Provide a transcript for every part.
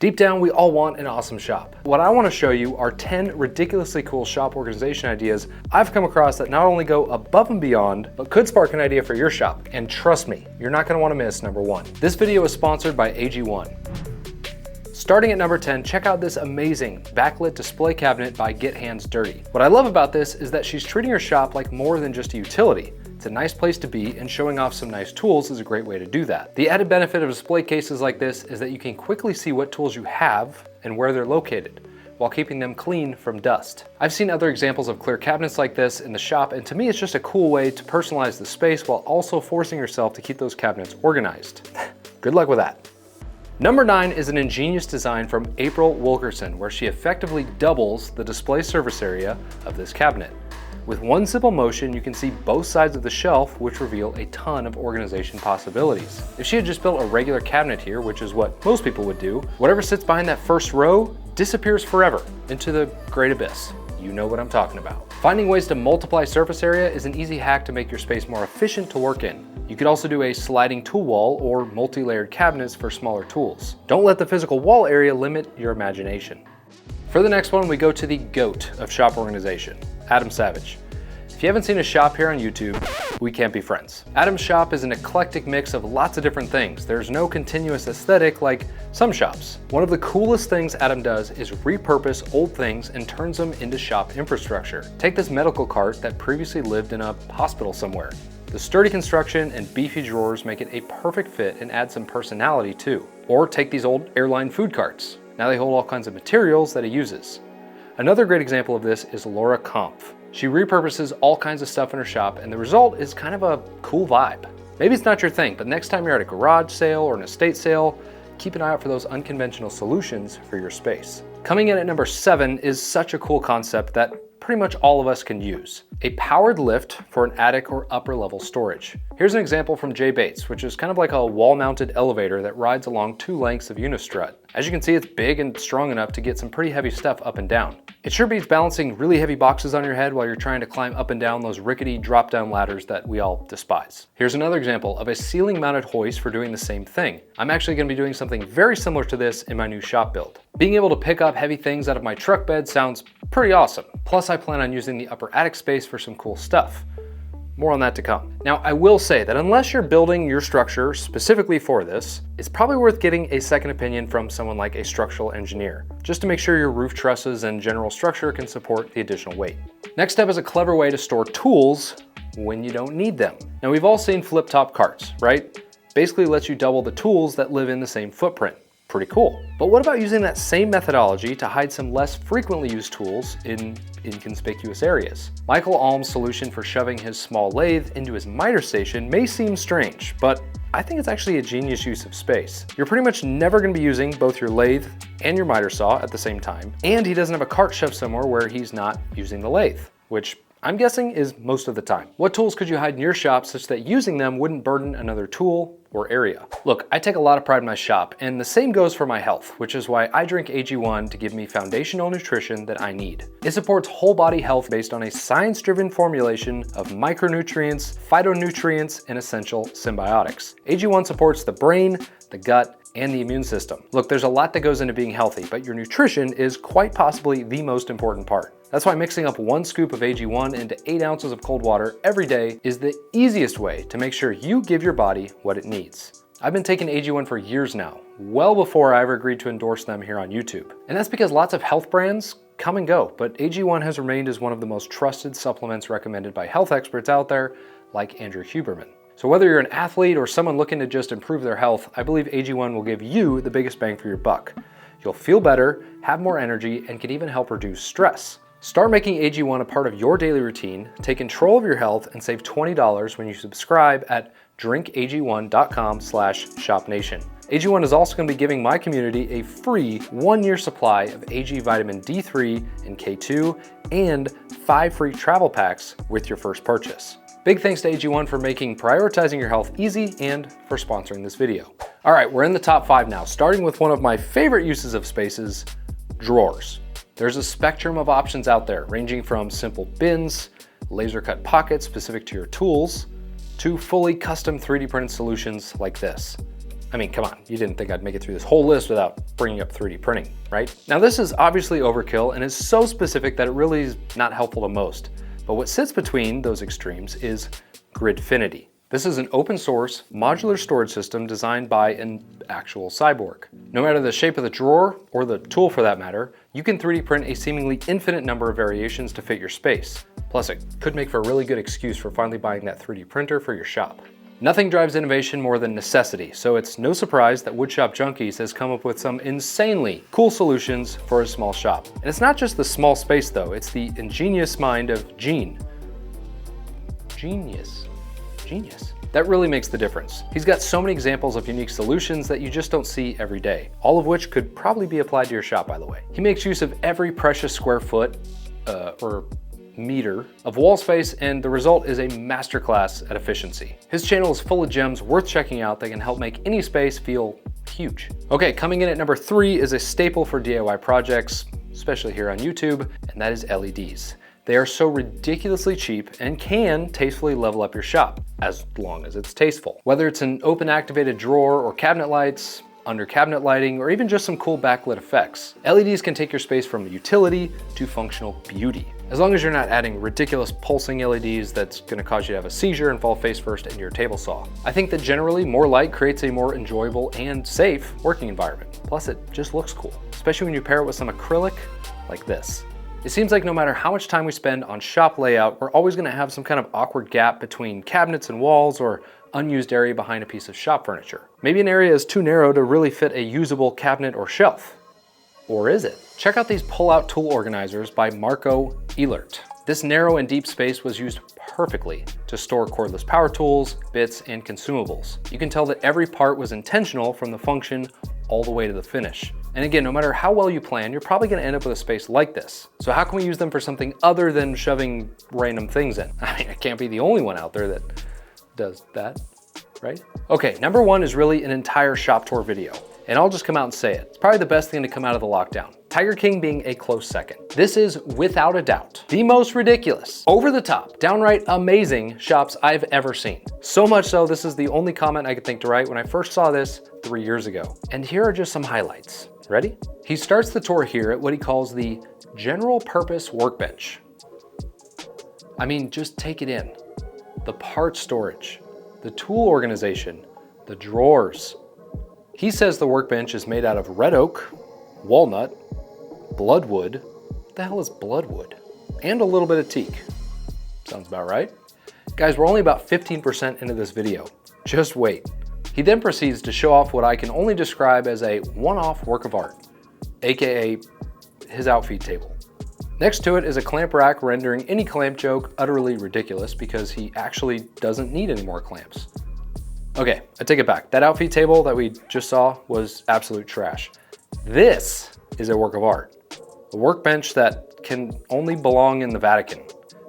Deep down, we all want an awesome shop. What I want to show you are 10 ridiculously cool shop organization ideas I've come across that not only go above and beyond, but could spark an idea for your shop. And trust me, you're not going to want to miss number 1. This video is sponsored by AG1. Starting at number 10, check out this amazing backlit display cabinet by Get Hands Dirty. What I love about this is that she's treating her shop like more than just a utility. It's a nice place to be, and showing off some nice tools is a great way to do that. The added benefit of display cases like this is that you can quickly see what tools you have and where they're located, while keeping them clean from dust. I've seen other examples of clear cabinets like this in the shop, and to me it's just a cool way to personalize the space while also forcing yourself to keep those cabinets organized. Good luck with that. Number 9 is an ingenious design from April Wilkerson, where she effectively doubles the display surface area of this cabinet. With one simple motion, you can see both sides of the shelf, which reveal a ton of organization possibilities. If she had just built a regular cabinet here, which is what most people would do, whatever sits behind that first row disappears forever into the great abyss. You know what I'm talking about. Finding ways to multiply surface area is an easy hack to make your space more efficient to work in. You could also do a sliding tool wall or multi-layered cabinets for smaller tools. Don't let the physical wall area limit your imagination. For the next one, we go to the GOAT of shop organization, Adam Savage. If you haven't seen his shop here on YouTube, we can't be friends. Adam's shop is an eclectic mix of lots of different things. There's no continuous aesthetic like some shops. One of the coolest things Adam does is repurpose old things and turns them into shop infrastructure. Take this medical cart that previously lived in a hospital somewhere. The sturdy construction and beefy drawers make it a perfect fit and add some personality too. Or take these old airline food carts. Now they hold all kinds of materials that he uses. Another great example of this is Laura Kampf. She repurposes all kinds of stuff in her shop, and the result is kind of a cool vibe. Maybe it's not your thing, but next time you're at a garage sale or an estate sale, keep an eye out for those unconventional solutions for your space. Coming in at number 7 is such a cool concept that pretty much all of us can use. A powered lift for an attic or upper level storage. Here's an example from Jay Bates, which is kind of like a wall-mounted elevator that rides along 2 lengths of unistrut. As you can see, it's big and strong enough to get some pretty heavy stuff up and down. It sure beats balancing really heavy boxes on your head while you're trying to climb up and down those rickety drop-down ladders that we all despise. Here's another example of a ceiling-mounted hoist for doing the same thing. I'm actually going to be doing something very similar to this in my new shop build. Being able to pick up heavy things out of my truck bed sounds pretty awesome. Plus, I plan on using the upper attic space for some cool stuff. More on that to come. Now, I will say that unless you're building your structure specifically for this, it's probably worth getting a second opinion from someone like a structural engineer, just to make sure your roof trusses and general structure can support the additional weight. Next up is a clever way to store tools when you don't need them. Now, we've all seen flip-top carts, right? Basically lets you double the tools that live in the same footprint. Pretty cool. But what about using that same methodology to hide some less frequently used tools in inconspicuous areas? Michael Alm's solution for shoving his small lathe into his miter station may seem strange, but I think it's actually a genius use of space. You're pretty much never going to be using both your lathe and your miter saw at the same time, and he doesn't have a cart shoved somewhere where he's not using the lathe, which I'm guessing is most of the time. What tools could you hide in your shop such that using them wouldn't burden another tool or area? Look, I take a lot of pride in my shop, and the same goes for my health, which is why I drink AG1 to give me foundational nutrition that I need. It supports whole body health based on a science-driven formulation of micronutrients, phytonutrients, and essential symbiotics. AG1 supports the brain, the gut, and the immune system. Look, there's a lot that goes into being healthy, but your nutrition is quite possibly the most important part. That's why mixing up 1 scoop of AG1 into 8 ounces of cold water every day is the easiest way to make sure you give your body what it needs. I've been taking AG1 for years now, well before I ever agreed to endorse them here on YouTube. And that's because lots of health brands come and go, but AG1 has remained as one of the most trusted supplements recommended by health experts out there, like Andrew Huberman. So whether you're an athlete or someone looking to just improve their health, I believe AG1 will give you the biggest bang for your buck. You'll feel better, have more energy, and can even help reduce stress. Start making AG1 a part of your daily routine, take control of your health, and save $20 when you subscribe at drinkag1.com/shopnation. AG1 is also going to be giving my community a free 1-year supply of AG vitamin D3 and K2 and 5 free travel packs with your first purchase. Big thanks to AG1 for making prioritizing your health easy and for sponsoring this video. All right, we're in the top 5 now, starting with one of my favorite uses of spaces, drawers. There's a spectrum of options out there, ranging from simple bins, laser cut pockets specific to your tools, to fully custom 3D printed solutions like this. I mean, come on, you didn't think I'd make it through this whole list without bringing up 3D printing, right? Now this is obviously overkill and is so specific that it really is not helpful to most. But what sits between those extremes is Gridfinity. This is an open source modular storage system designed by an actual cyborg. No matter the shape of the drawer, or the tool for that matter, you can 3D print a seemingly infinite number of variations to fit your space. Plus it could make for a really good excuse for finally buying that 3D printer for your shop. Nothing drives innovation more than necessity, so it's no surprise that Woodshop Junkies has come up with some insanely cool solutions for a small shop. And it's not just the small space though, it's the ingenious mind of Genius. That really makes the difference. He's got so many examples of unique solutions that you just don't see every day, all of which could probably be applied to your shop, by the way. He makes use of every precious square foot, or meter of wall space, and the result is a masterclass at efficiency. His channel is full of gems worth checking out that can help make any space feel huge. Okay, coming in at number 3 is a staple for DIY projects, especially here on YouTube, and that is LEDs. They are so ridiculously cheap and can tastefully level up your shop, as long as it's tasteful. Whether it's an open activated drawer or cabinet lights, under cabinet lighting, or even just some cool backlit effects, LEDs can take your space from utility to functional beauty. As long as you're not adding ridiculous pulsing LEDs that's gonna cause you to have a seizure and fall face first into your table saw. I think that generally more light creates a more enjoyable and safe working environment. Plus it just looks cool, especially when you pair it with some acrylic like this. It seems like no matter how much time we spend on shop layout, we're always gonna have some kind of awkward gap between cabinets and walls or unused area behind a piece of shop furniture. Maybe an area is too narrow to really fit a usable cabinet or shelf. Or is it? Check out these pull-out tool organizers by Marco Elert. This narrow and deep space was used perfectly to store cordless power tools, bits, and consumables. You can tell that every part was intentional from the function all the way to the finish. And again, no matter how well you plan, you're probably gonna end up with a space like this. So how can we use them for something other than shoving random things in? I mean, I can't be the only one out there that does that, right? Okay, number 1 is really an entire shop tour video. And I'll just come out and say it. It's probably the best thing to come out of the lockdown. Tiger King being a close second. This is, without a doubt, the most ridiculous, over the top, downright amazing shops I've ever seen. So much so, this is the only comment I could think to write when I first saw this 3 years ago. And here are just some highlights. Ready? He starts the tour here at what he calls the general purpose workbench. I mean, just take it in. The part storage, the tool organization, the drawers. He says the workbench is made out of red oak, walnut, bloodwood. What the hell is bloodwood? And a little bit of teak. Sounds about right. Guys, we're only about 15% into this video. Just wait. He then proceeds to show off what I can only describe as a one-off work of art, aka his outfeed table. Next to it is a clamp rack rendering any clamp joke utterly ridiculous because he actually doesn't need any more clamps. Okay, I take it back. That outfeed table that we just saw was absolute trash. This is a work of art. A workbench that can only belong in the Vatican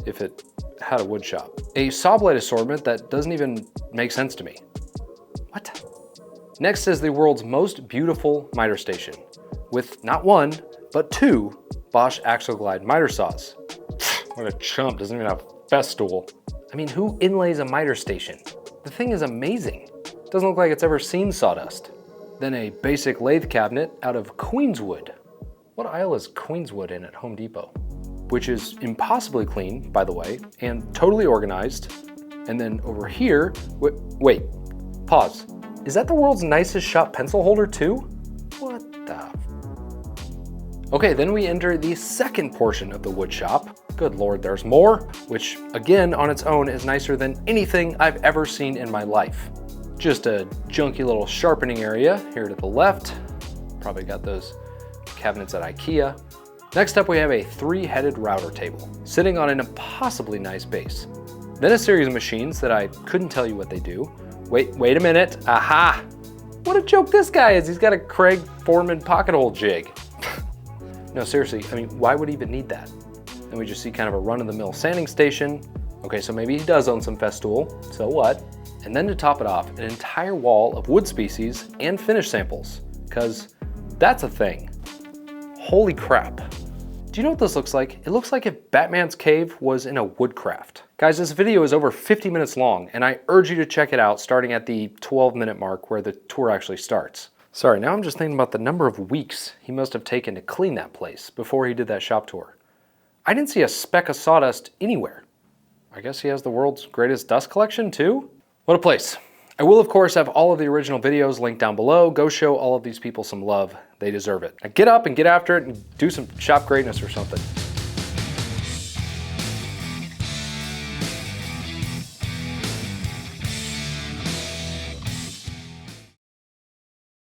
if it had a wood shop. A saw blade assortment that doesn't even make sense to me. What? Next is the world's most beautiful miter station with not 1, but 2 Bosch Axle Glide miter saws. What a chump, doesn't even have a festool. I mean, who inlays a miter station? The thing is amazing. Doesn't look like it's ever seen sawdust. Then a basic lathe cabinet out of Queenswood. What aisle is Queenswood in at Home Depot? Which is impossibly clean, by the way, and totally organized. And then over here, wait, pause. Is that the world's nicest shop pencil holder too? What the? Okay, then we enter the second portion of the wood shop. Good Lord, there's more, which again, on its own is nicer than anything I've ever seen in my life. Just a junky little sharpening area here to the left. Probably got those cabinets at IKEA. Next up, we have a 3-headed router table, sitting on an impossibly nice base. Then a series of machines that I couldn't tell you what they do. Wait a minute, aha! What a joke this guy is, he's got a Craig Foreman pocket hole jig. No, seriously, I mean, why would he even need that? Then we just see kind of a run-of-the-mill sanding station. Okay, so maybe he does own some festool, so what? And then to top it off, an entire wall of wood species and finish samples, because that's a thing. Holy crap. Do you know what this looks like? It looks like if Batman's cave was in a woodcraft. Guys, this video is over 50 minutes long, and I urge you to check it out starting at the 12-minute mark where the tour actually starts. Sorry, now I'm just thinking about the number of weeks he must have taken to clean that place before he did that shop tour. I didn't see a speck of sawdust anywhere. I guess he has the world's greatest dust collection too? What a place. I will, of course, have all of the original videos linked down below. Go show all of these people some love. They deserve it. Now get up and get after it and do some shop greatness or something.